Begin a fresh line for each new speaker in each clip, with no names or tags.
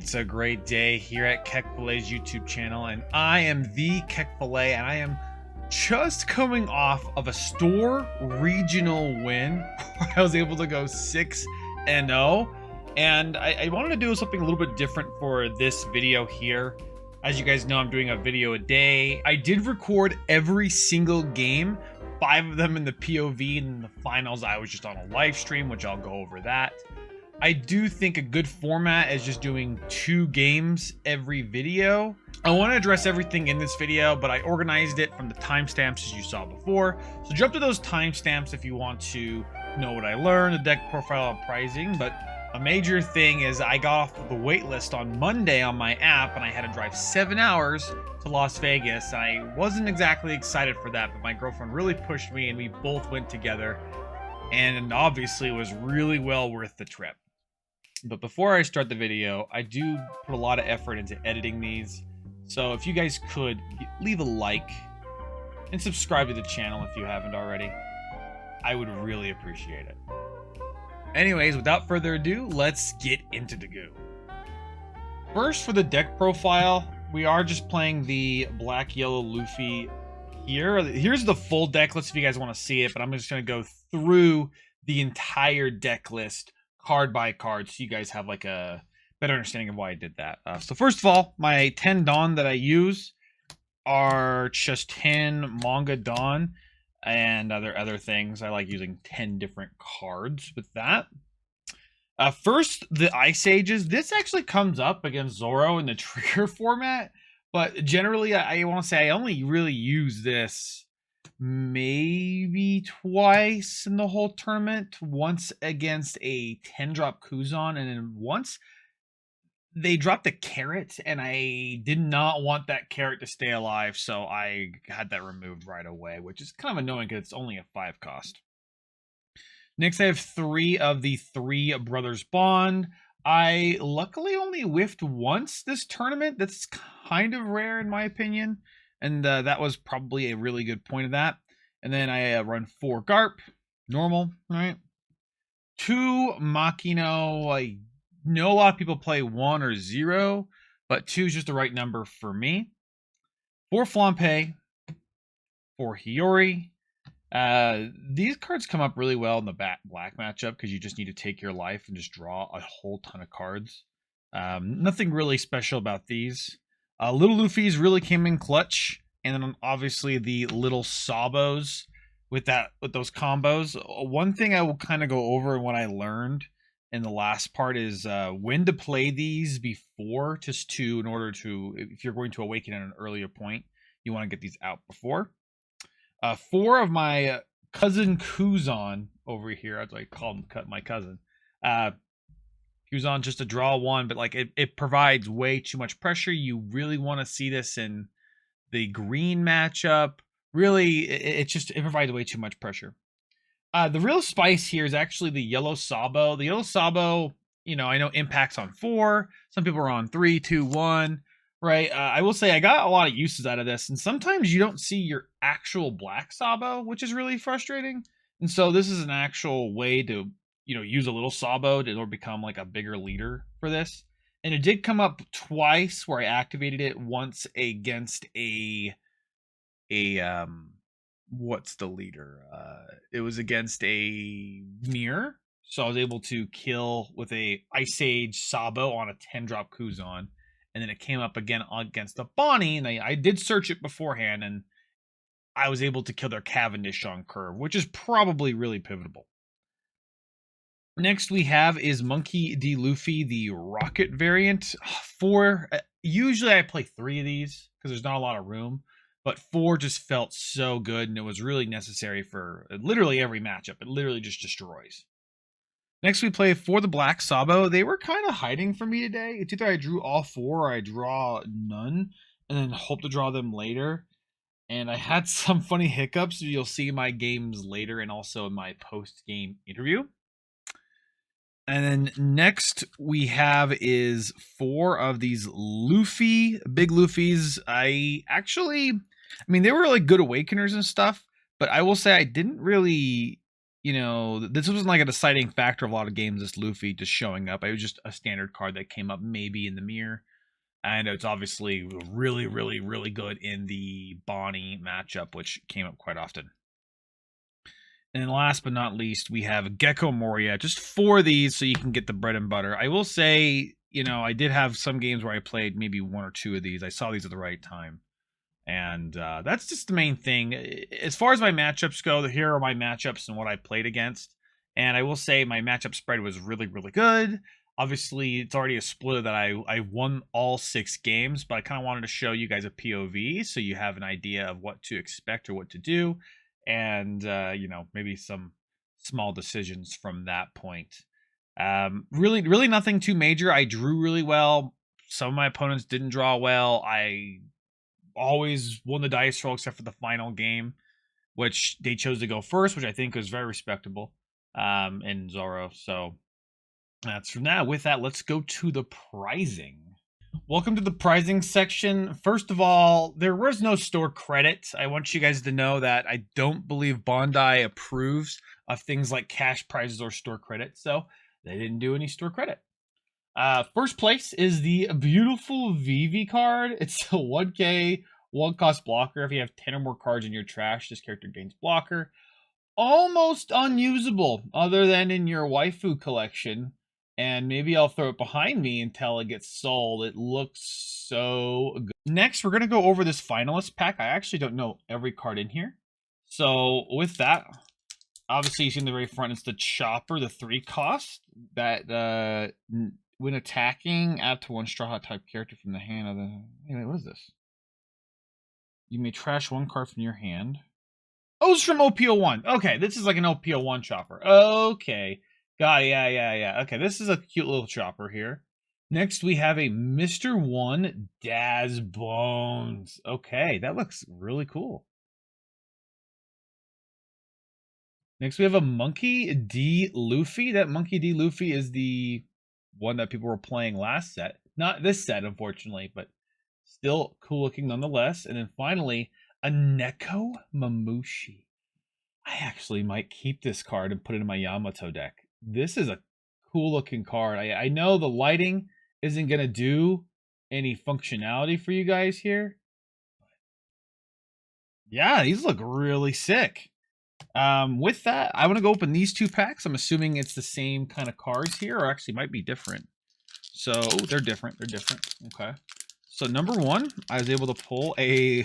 It's a great day here at Kekfilet's YouTube channel, and I am the Kekfilet, and I am just coming off of a store regional win where I was able to go 6-0, and I wanted to do something a little bit different for this video here. As you guys know, I'm doing a video a day. I did record every single game, 5 of them in the POV, and in the finals I was just on a live stream, which I'll go over that. I do think a good format is just doing 2 games every video. I want to address everything in this video, but I organized it from the timestamps as you saw before. So jump to those timestamps if you want to know what I learned, the deck profile and pricing. But a major thing is I got off the wait list on Monday on my app, and I had to drive 7 hours to Las Vegas. And I wasn't exactly excited for that, but my girlfriend really pushed me, and we both went together. And obviously it was really well worth the trip. But before I start the video, I do put a lot of effort into editing these. So if you guys could leave a like and subscribe to the channel if you haven't already, I would really appreciate it. Anyways, without further ado, let's get into the goo. First, for the deck profile, we are just playing the black-yellow Luffy here. Here's the full deck list if you guys want to see it, but I'm just going to go through the entire deck list card by card, so you guys have like a better understanding of why I did that. So first of all, my 10 Dawn that I use are just 10 manga Dawn and other things. I like using 10 different cards with that. First, the Ice Ages. This actually comes up against Zoro in the trigger format, but generally I want to say I only really use this maybe twice in the whole tournament. Once against a 10-drop Kuzan, and then once they dropped a carrot, and I did not want that carrot to stay alive, so I had that removed right away, which is kind of annoying because it's only a 5 cost. Next, I have 3 of the 3 Brothers Bond. I luckily only whiffed once this tournament. That's kind of rare in my opinion. And that was probably a really good point of that. And then I run 4 Garp, normal, right? 2 Makino. I know a lot of people play 1 or 0, but 2 is just the right number for me. 4 Flampe, 4 Hiyori. These cards come up really well in the black matchup because you just need to take your life and just draw a whole ton of cards. Nothing really special about these. Little Luffy's really came in clutch, and then obviously the little Sabos with those combos. One thing I will kind of go over and what I learned in the last part is when to play these before, just to in order to, if you're going to awaken at an earlier point, you want to get these out before. 4 of my cousin Kuzan over here, as I call him, my cousin. Kuzan just to draw 1, but like it provides way too much pressure. You really want to see this in the green matchup. Really, it provides way too much pressure. The real spice here is actually the yellow Sabo. The yellow Sabo, you know, I know impacts on 4. Some people are on 3, 2, 1, right? I will say I got a lot of uses out of this, and sometimes you don't see your actual black Sabo, which is really frustrating. And so this is an actual way to, you know, use a little Sabo to become like a bigger leader for this. And it did come up twice where I activated it. Once against what's the leader? It was against a mirror. So I was able to kill with a Ice Age Sabo on a 10-drop Kuzan. And then it came up again against a Bonnie, and I did search it beforehand, and I was able to kill their Cavendish on curve, which is probably really pivotal. Next we have is Monkey.D.Luffy, the rocket variant. 4, usually I play 3 of these because there's not a lot of room, but 4 just felt so good, and it was really necessary for literally every matchup. It literally just destroys. Next we play for the black Sabo. They were kind of hiding from me today. It's either I drew all 4 or I draw none, and then hope to draw them later. And I had some funny hiccups. You'll see my games later and also in my post-game interview. And then next we have is 4 of these Luffy, big Luffys. I mean, they were like good awakeners and stuff, but I will say I didn't really, you know, this wasn't like a deciding factor of a lot of games, this Luffy just showing up. It was just a standard card that came up maybe in the mirror. And it's obviously really, really, really good in the Bonnie matchup, which came up quite often. And then last but not least, we have Gecko Moria. Just 4 of these so you can get the bread and butter. I will say, you know, I did have some games where I played maybe 1 or 2 of these. I saw these at the right time. And that's just the main thing. As far as my matchups go, here are my matchups and what I played against. And I will say my matchup spread was really, really good. Obviously, it's already a spoiler that I won all 6 games, but I kind of wanted to show you guys a POV so you have an idea of what to expect or what to do. And, you know, maybe some small decisions from that point. Really nothing too major. I drew really well. Some of my opponents didn't draw well. I always won the dice roll except for the final game, which they chose to go first, which I think was very respectable in Zoro. So that's from that. With that, let's go to the prizing. Welcome to the prizing section. First of all, there was no store credit. I want you guys to know that I don't believe Bandai approves of things like cash prizes or store credit, so they didn't do any store credit. First place is the beautiful Vivi card. It's a 1K, 1-cost blocker. If you have 10 or more cards in your trash, this character gains blocker. Almost unusable, other than in your waifu collection. And maybe I'll throw it behind me until it gets sold. It looks so good. Next, we're going to go over this finalist pack. I actually don't know every card in here. So with that, obviously you see in the very front, it's the Chopper, the 3-cost. That when attacking, add to 1 Straw Hat type character from the hand of the... Anyway, what is this? You may trash 1 card from your hand. Oh, it's from OP01. Okay, this is like an OP01 Chopper. Okay. Got it. Yeah. Okay, this is a cute little chopper here. Next, we have a Mr. 1 Daz Bones. Okay, that looks really cool. Next, we have a Monkey.D.Luffy. That Monkey.D.Luffy is the one that people were playing last set. Not this set, unfortunately, but still cool looking nonetheless. And then finally, a Neko Mamushi. I actually might keep this card and put it in my Yamato deck. This is a cool looking card. I know the lighting isn't going to do any functionality for you guys here. Yeah, these look really sick. With that, I want to go open these 2 packs. I'm assuming it's the same kind of cards here, or actually might be different. So, they're different. Okay. So, number 1, I was able to pull a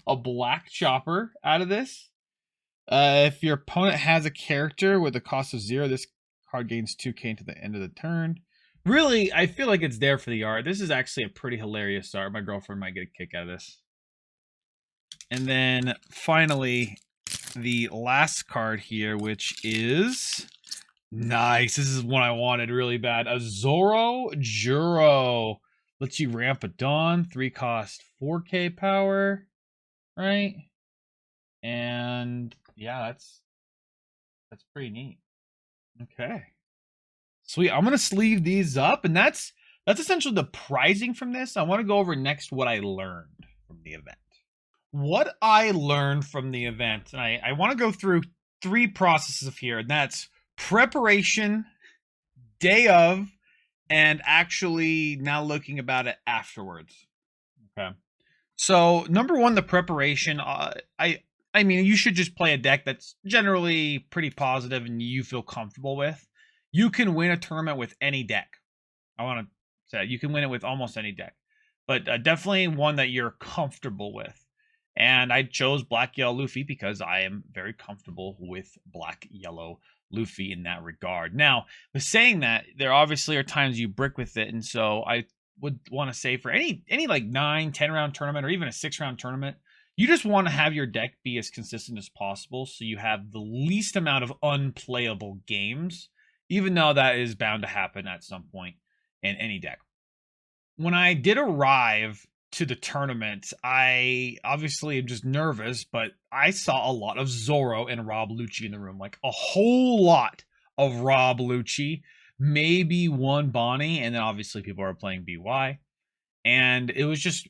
black chopper out of this. If your opponent has a character with a cost of 0, this card gains 2k into the end of the turn. Really, I feel like it's there for the art. This is actually a pretty hilarious art. My girlfriend might get a kick out of this. And then finally, the last card here, which is nice. This is one I wanted really bad. A Zoro Juro. Lets you ramp a Dawn, 3-cost 4k power, right? And yeah, that's pretty neat. Okay. Sweet. I'm going to sleeve these up, and that's essentially the prizing from this. I want to go over next what I learned from the event. What I learned from the event, and I want to go through 3 processes here, and that's preparation, day of, and actually now looking about it afterwards. Okay. So, number 1, the preparation. I mean, you should just play a deck that's generally pretty positive and you feel comfortable with. You can win a tournament with any deck. I want to say you can win it with almost any deck. But definitely one that you're comfortable with. And I chose Black Yellow Luffy because I am very comfortable with Black Yellow Luffy in that regard. Now, with saying that, there obviously are times you brick with it. And so I would want to say for any like 9, 10 round tournament or even a 6-round tournament, you just want to have your deck be as consistent as possible so you have the least amount of unplayable games, even though that is bound to happen at some point in any deck. When I did arrive to the tournament, I obviously am just nervous, but I saw a lot of Zoro and Rob Lucci in the room, like a whole lot of Rob Lucci, maybe 1 Bonnie, and then obviously people are playing BY. And it was just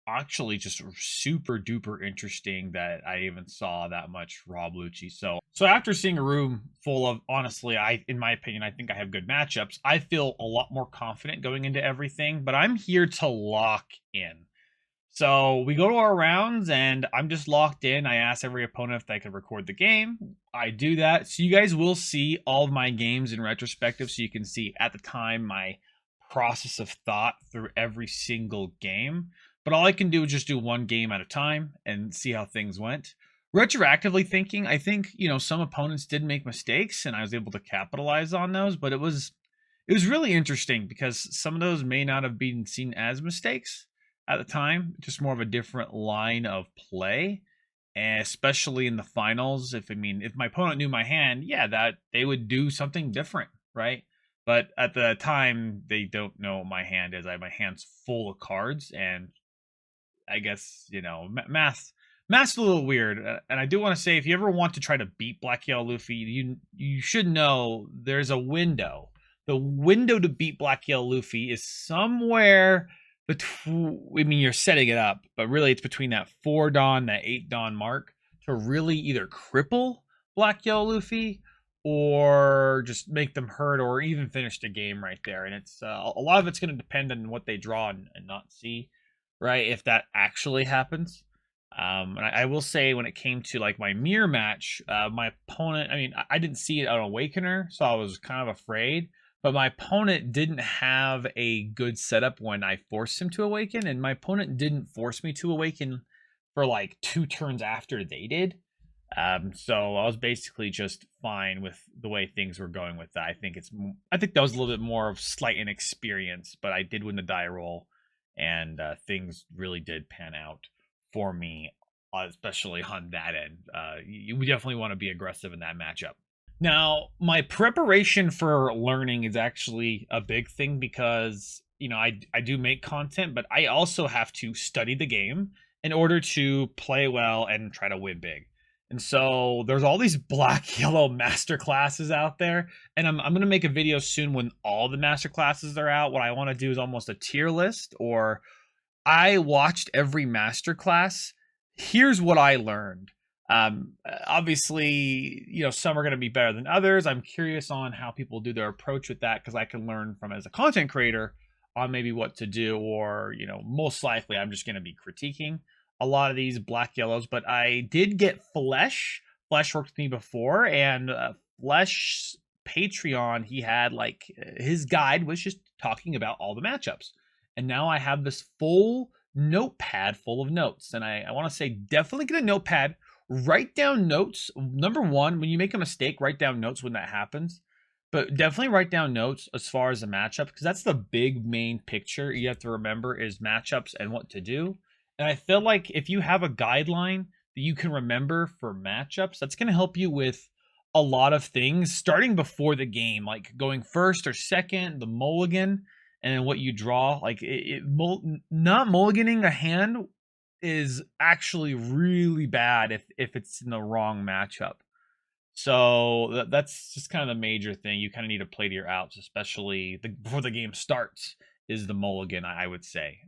actually just super duper interesting that I even saw that much Rob Lucci. So after seeing a room full of, honestly, in my opinion, I think I have good matchups. I feel a lot more confident going into everything, but I'm here to lock in. So we go to our rounds and I'm just locked in. I ask every opponent if they could record the game. I do that. So you guys will see all of my games in retrospective, so you can see at the time my process of thought through every single game. But all I can do is just do one game at a time and see how things went. Retroactively thinking, I think, some opponents did make mistakes and I was able to capitalize on those, but it was really interesting because some of those may not have been seen as mistakes at the time, just more of a different line of play, and especially in the finals. If my opponent knew my hand, yeah, that they would do something different, right? But at the time, they don't know what my hand is. My hand's full of cards, and I guess math's a little weird. And I do want to say, if you ever want to try to beat Black Yellow Luffy, you should know there's a window. The window to beat Black Yellow Luffy is somewhere you're setting it up, but really it's between that 4 Dawn, that 8 Dawn mark to really either cripple Black Yellow Luffy or just make them hurt or even finish the game right there. And it's a lot of it's going to depend on what they draw and not see, right? If that actually happens. And I will say, when it came to like my mirror match, my opponent, I didn't see it on Awakener, so I was kind of afraid. But my opponent didn't have a good setup when I forced him to awaken, and my opponent didn't force me to awaken for like 2 turns after they did. So I was basically just fine with the way things were going with that. I think that was a little bit more of slight inexperience, but I did win the die roll, and things really did pan out for me, especially on that end. You definitely want to be aggressive in that matchup. Now, my preparation for learning is actually a big thing because, I do make content, but I also have to study the game in order to play well and try to win big. And so there's all these black yellow master classes out there, and I'm going to make a video soon when all the master classes are out. What I want to do is almost a tier list, or I watched every master class. Here's what I learned. Obviously, some are going to be better than others. I'm curious on how people do their approach with that, because I can learn from, as a content creator, on maybe what to do, or, most likely I'm just going to be critiquing a lot of these black yellows. But I did get Flesh. Flesh worked with me before, and Flesh Patreon, he had his guide was just talking about all the matchups. And now I have this full notepad full of notes. And I want to say, definitely get a notepad. Write down notes. Number one, when you make a mistake, write down notes when that happens. But definitely write down notes as far as the matchup, because that's the big main picture you have to remember, is matchups and what to do. And I feel like if you have a guideline that you can remember for matchups, that's going to help you with a lot of things starting before the game, like going first or second, the mulligan, and then what you draw. Not mulliganing a hand is actually really bad if it's in the wrong matchup. So that's just kind of the major thing. You kind of need to play to your outs, especially before the game starts, is the mulligan, I would say.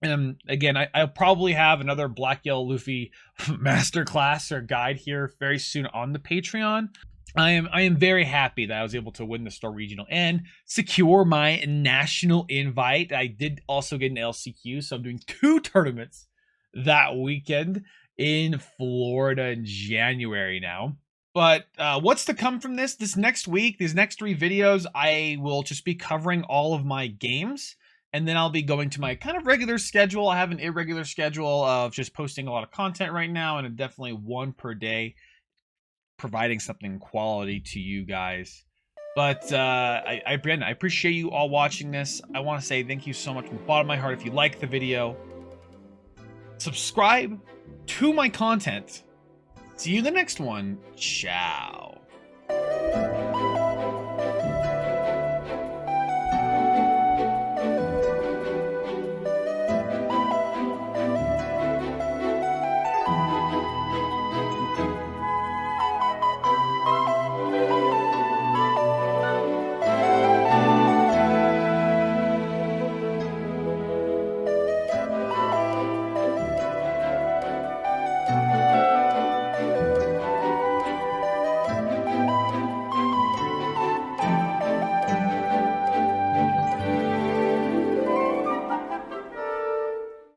And again, I'll probably have another Black Yellow Luffy masterclass or guide here very soon on the Patreon. I am very happy that I was able to win the Store Regional and secure my national invite. I did also get an LCQ, so I'm doing 2 tournaments that weekend in Florida in January now. But what's to come from this next week, these next 3 videos, I will just be covering all of my games. And then I'll be going to my kind of regular schedule. I have an irregular schedule of just posting a lot of content right now, and definitely 1 per day, providing something quality to you guys. But I appreciate you all watching this. I want to say thank you so much from the bottom of my heart. If you like the video, subscribe to my content. See you in the next one. Ciao.